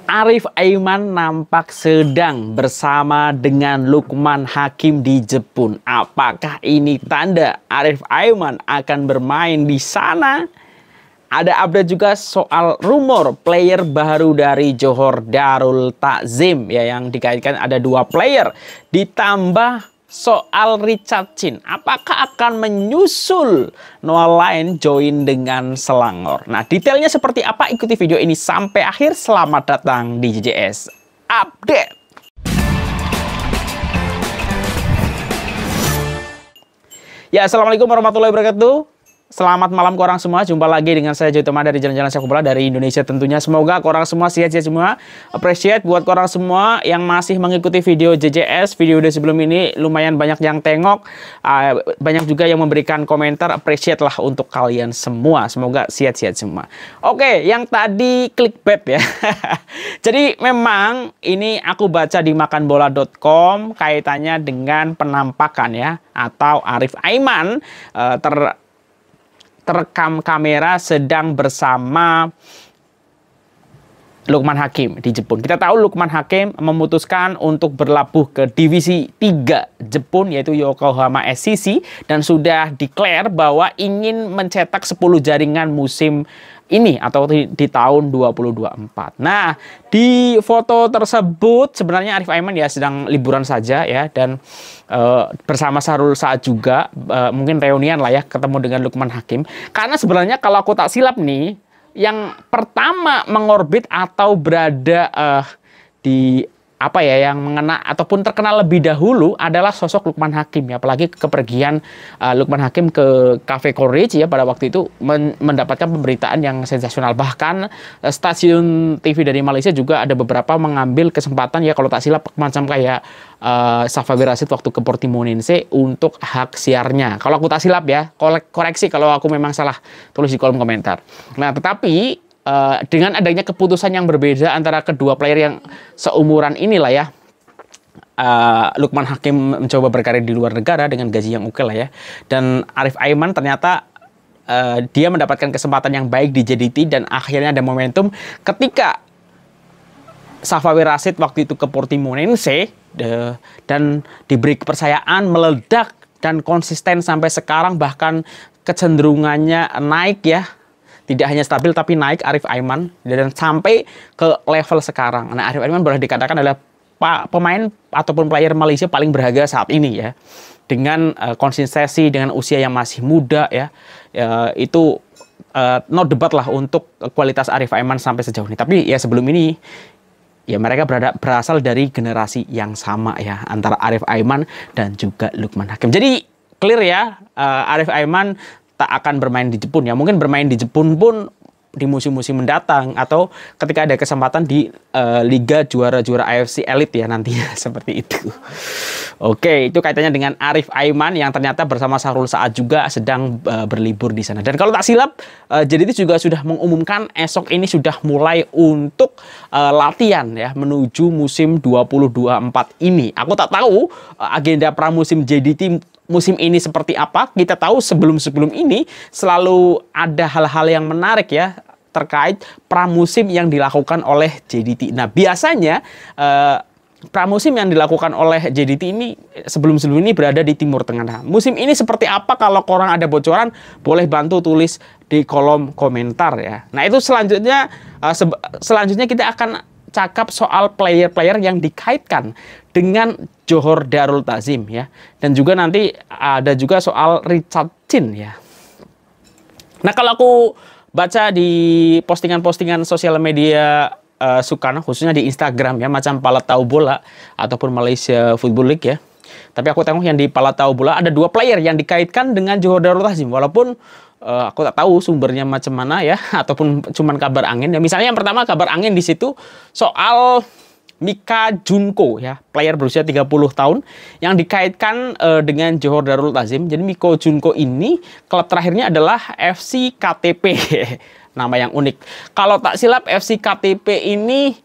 Arif Aiman nampak sedang bersama dengan Lukman Hakim di Jepun. Apakah ini tanda Arif Aiman akan bermain di sana? Ada update juga soal rumor player baru dari Johor Darul Takzim ya, yang dikaitkan ada 2 player. Ditambah soal Richard Chin, apakah akan menyusul Noah Lyon join dengan Selangor? Nah, detailnya seperti apa? Ikuti video ini sampai akhir. Selamat datang di JJS Update. Ya, assalamualaikum warahmatullahi wabarakatuh. Selamat malam korang semua, jumpa lagi dengan saya Joy Toma dari Jalan-Jalan Sepak Bola dari Indonesia tentunya. Semoga korang semua sehat-sehat semua. Appreciate buat korang semua yang masih mengikuti video JJS. Video sebelum ini lumayan banyak yang tengok, banyak juga yang memberikan komentar. Appreciate lah untuk kalian semua. Semoga sehat-sehat semua. Oke, yang tadi clickbait ya. Jadi memang ini aku baca di makanbola.com kaitannya dengan penampakan ya, atau Arif Aiman terekam kamera sedang bersama Lukman Hakim di Jepun. Kita tahu Lukman Hakim memutuskan untuk berlabuh ke divisi 3 Jepun, yaitu Yokohama SCC, dan sudah declare bahwa ingin mencetak 10 jaringan musim ini atau di tahun 2024. Nah, di foto tersebut sebenarnya Arif Aiman ya sedang liburan saja ya, dan bersama Sahrul Saad juga, mungkin reunian lah ya, ketemu dengan Lukman Hakim. Karena sebenarnya kalau aku tak silap nih, yang pertama mengorbit atau berada di apa ya, yang mengena ataupun terkenal lebih dahulu adalah sosok Lukman Hakim ya, apalagi kepergian Lukman Hakim ke Cafe Courage ya, pada waktu itu mendapatkan pemberitaan yang sensasional. Bahkan stasiun TV dari Malaysia juga ada beberapa mengambil kesempatan ya, kalau tak silap macam kayak Safawi Rashid waktu ke Portimonense untuk hak siarnya. Kalau aku tak silap ya, koreksi kalau aku memang salah, tulis di kolom komentar. Nah, tetapi dengan adanya keputusan yang berbeda antara kedua player yang seumuran inilah ya, Lukman Hakim mencoba berkarir di luar negara dengan gaji yang oke lah ya, dan Arif Aiman ternyata dia mendapatkan kesempatan yang baik di JDT, dan akhirnya ada momentum ketika Safawi Rashid waktu itu ke Portimonense dan diberi kepercayaan, meledak dan konsisten sampai sekarang, bahkan kecenderungannya naik ya. Tidak hanya stabil tapi naik Arif Aiman, dan sampai ke level sekarang. Nah, Arif Aiman boleh dikatakan adalah pemain ataupun player Malaysia paling berharga saat ini ya. Dengan konsistensi, dengan usia yang masih muda ya, itu no debat lah untuk kualitas Arif Aiman sampai sejauh ini. Tapi ya sebelum ini ya mereka berasal dari generasi yang sama ya, antara Arif Aiman dan juga Lukman Hakim. Jadi clear ya, Arif Aiman tak akan bermain di Jepun ya. Mungkin bermain di Jepun pun di musim-musim mendatang, atau ketika ada kesempatan di Liga Juara-Juara AFC Elite ya nantinya, seperti itu. Oke, itu kaitannya dengan Arif Aiman yang ternyata bersama Sahrul Saad juga sedang berlibur di sana. Dan kalau tak silap, JDT juga sudah mengumumkan esok ini sudah mulai untuk latihan ya menuju musim 2024 ini. Aku tak tahu agenda pramusim JDT musim ini seperti apa. Kita tahu sebelum ini selalu ada hal-hal yang menarik ya terkait pramusim yang dilakukan oleh JDT. Nah, biasanya pramusim yang dilakukan oleh JDT ini sebelum ini berada di Timur Tengah. Nah, musim ini seperti apa? Kalau korang ada bocoran, boleh bantu tulis di kolom komentar ya. Nah, itu selanjutnya kita akan cakap soal player-player yang dikaitkan dengan Johor Darul Takzim ya, dan juga nanti ada juga soal Richard Chin ya. Nah, kalau aku baca di postingan-postingan sosial media Sukarno, khususnya di Instagram ya, macam Palatau Bola ataupun Malaysia Football League ya. Tapi aku tengok yang di Palatau Bola ada 2 player yang dikaitkan dengan Johor Darul Takzim, walaupun aku tak tahu sumbernya macam mana ya, ataupun cuman kabar angin. Ya, misalnya yang pertama kabar angin di situ soal Mika Junko ya, player berusia 30 tahun yang dikaitkan dengan Johor Darul Takzim. Jadi Mika Junko ini klub terakhirnya adalah FC KTP. Nama yang unik. Kalau tak silap FC KTP ini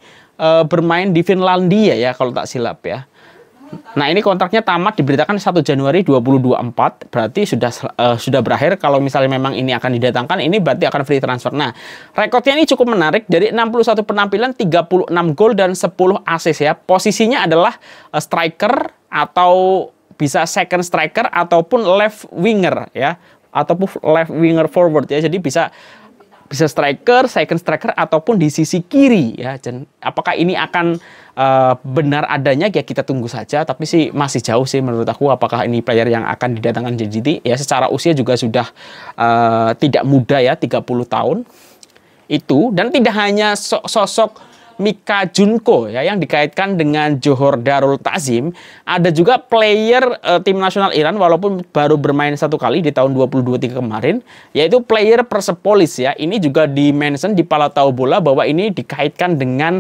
bermain di Finlandia ya, kalau tak silap ya. Nah, ini kontraknya tamat diberitakan 1 Januari 2024, berarti sudah berakhir. Kalau misalnya memang ini akan didatangkan, ini berarti akan free transfer. Nah, rekornya ini cukup menarik, dari 61 penampilan, 36 gol dan 10 assist ya. Posisinya adalah striker atau bisa second striker ataupun left winger ya, ataupun left winger forward ya. Jadi bisa striker, second striker ataupun di sisi kiri ya. Dan apakah ini akan benar adanya ya, kita tunggu saja, tapi sih masih jauh sih menurut aku apakah ini player yang akan didatangkan JGT ya. Secara usia juga sudah tidak muda ya, 30 tahun itu. Dan tidak hanya sosok Mika Junko ya yang dikaitkan dengan Johor Darul Ta'zim, ada juga player tim nasional Iran walaupun baru bermain 1 kali di tahun 2023 kemarin, yaitu player Persepolis ya. Ini juga di-mention di Palatau Bola bahwa ini dikaitkan dengan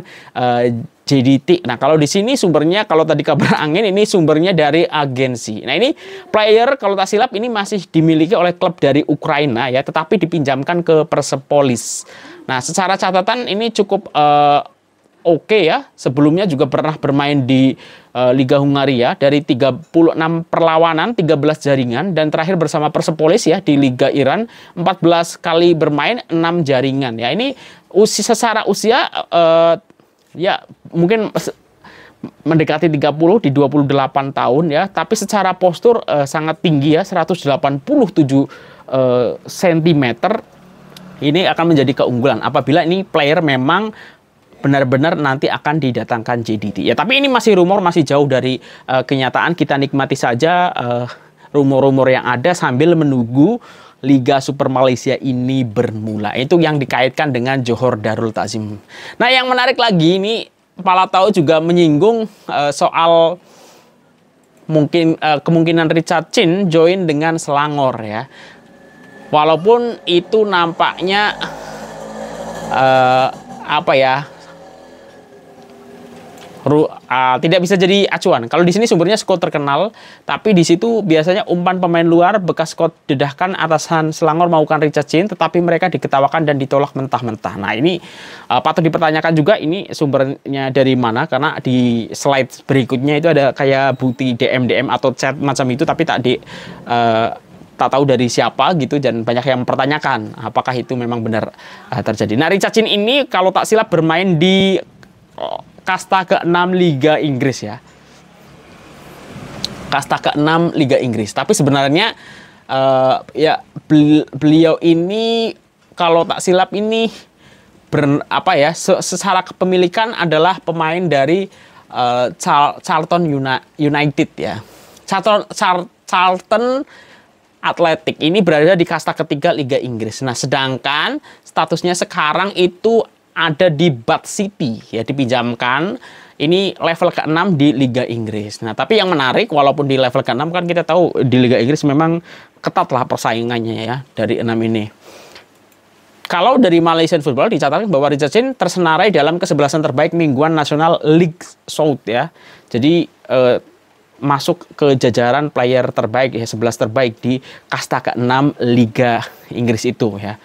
JDT. Nah, kalau di sini sumbernya, kalau tadi kabar angin, ini sumbernya dari agensi. Nah, ini player kalau tak silap ini masih dimiliki oleh klub dari Ukraina ya, tetapi dipinjamkan ke Persepolis. Nah, secara catatan ini cukup oke ya. Sebelumnya juga pernah bermain di Liga Hungaria dari 36 perlawanan, 13 jaringan, dan terakhir bersama Persepolis ya di Liga Iran 14 kali bermain, 6 jaringan ya. Ini secara usia ya mungkin mendekati 30 di 28 tahun ya, tapi secara postur sangat tinggi ya, 187 cm. Ini akan menjadi keunggulan apabila ini player memang benar-benar nanti akan didatangkan JDT ya. Tapi ini masih rumor, masih jauh dari kenyataan. Kita nikmati saja rumor-rumor yang ada sambil menunggu Liga Super Malaysia ini bermula. Itu yang dikaitkan dengan Johor Darul Ta'zim. Nah, yang menarik lagi ini, Palatau juga menyinggung soal mungkin kemungkinan Richard Chin join dengan Selangor ya. Walaupun itu nampaknya apa ya, tidak bisa jadi acuan. Kalau di sini sumbernya skot terkenal, tapi di situ biasanya umpan pemain luar bekas skot dedahkan atasan Selangor maukan Richard Chin, tetapi mereka diketawakan dan ditolak mentah-mentah. Nah, ini patut dipertanyakan juga ini sumbernya dari mana, karena di slide berikutnya itu ada kayak bukti DM atau chat macam itu, tapi tak tahu dari siapa gitu, dan banyak yang mempertanyakan apakah itu memang benar terjadi. Nah, Richard Chin ini kalau tak silap bermain di kasta ke-6 Liga Inggris ya. Kasta ke-6 Liga Inggris. Tapi sebenarnya ya beliau ini kalau tak silap ini secara kepemilikan adalah pemain dari Charlton United ya. Charlton Athletic ini berada di kasta ketiga Liga Inggris. Nah, sedangkan statusnya sekarang itu ada di Bath City ya, dipinjamkan. Ini level ke-6 di Liga Inggris. Nah, tapi yang menarik, walaupun di level ke-6 kan kita tahu di Liga Inggris memang ketat lah persaingannya ya dari 6 ini. Kalau dari Malaysian Football dicatatkan bahwa Richard Chin tersenarai dalam kesebelasan terbaik mingguan nasional League South ya. Jadi masuk ke jajaran player terbaik ya, 11 terbaik di kasta ke-6 Liga Inggris itu ya.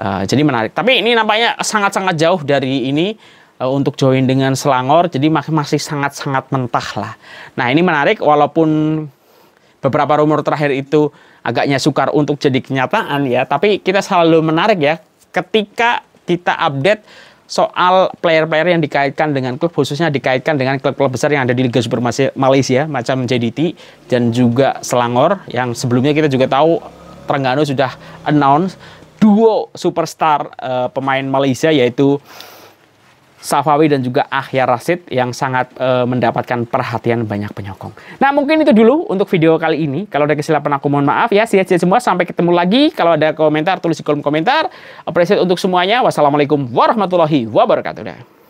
Jadi menarik. Tapi ini nampaknya sangat-sangat jauh dari ini untuk join dengan Selangor. Jadi masih sangat-sangat mentah lah. Nah, ini menarik walaupun beberapa rumor terakhir itu agaknya sukar untuk jadi kenyataan ya. Tapi kita selalu menarik ya ketika kita update soal player-player yang dikaitkan dengan klub, khususnya dikaitkan dengan klub-klub besar yang ada di Liga Super Malaysia macam JDT dan juga Selangor, yang sebelumnya kita juga tahu Terengganu sudah announce duo superstar pemain Malaysia yaitu Safawi dan juga Ahyar Rashid yang sangat mendapatkan perhatian banyak penyokong. Nah, mungkin itu dulu untuk video kali ini. Kalau ada kesilapan aku mohon maaf ya. Sia-sia semua. Sampai ketemu lagi. Kalau ada komentar tulis di kolom komentar. Appreciate untuk semuanya. Wassalamualaikum warahmatullahi wabarakatuh.